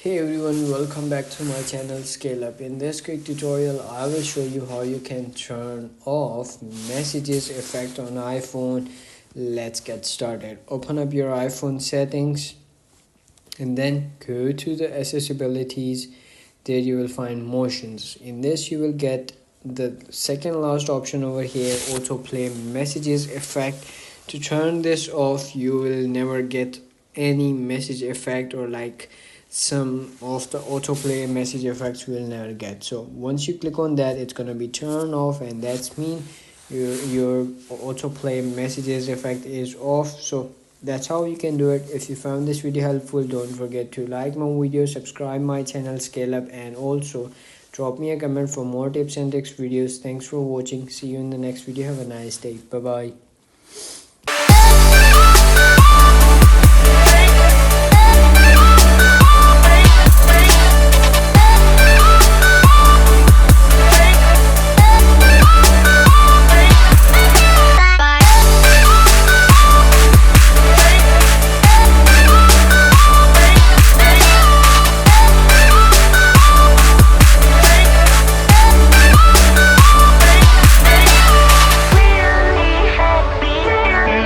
Hey everyone, welcome back to my channel Scale Up. In this quick tutorial, I will show you how you can turn off messages effect on iPhone. Let's get started. Open up your iPhone settings and then go to the accessibilities. There you will find motions. In this you will get the second last option over here, autoplay messages effect. To turn this off, you will never get any message effect, or like some of the autoplay message effects you will never get. So once you click on that, it's gonna be turned off, and that's mean your autoplay messages effect is off. So that's how you can do it. If you found this video helpful, don't forget to like my video, subscribe my channel Scale Up, and also drop me a comment for more tips and tricks videos. Thanks for watching. See you in the next video. Have a nice day. Bye bye.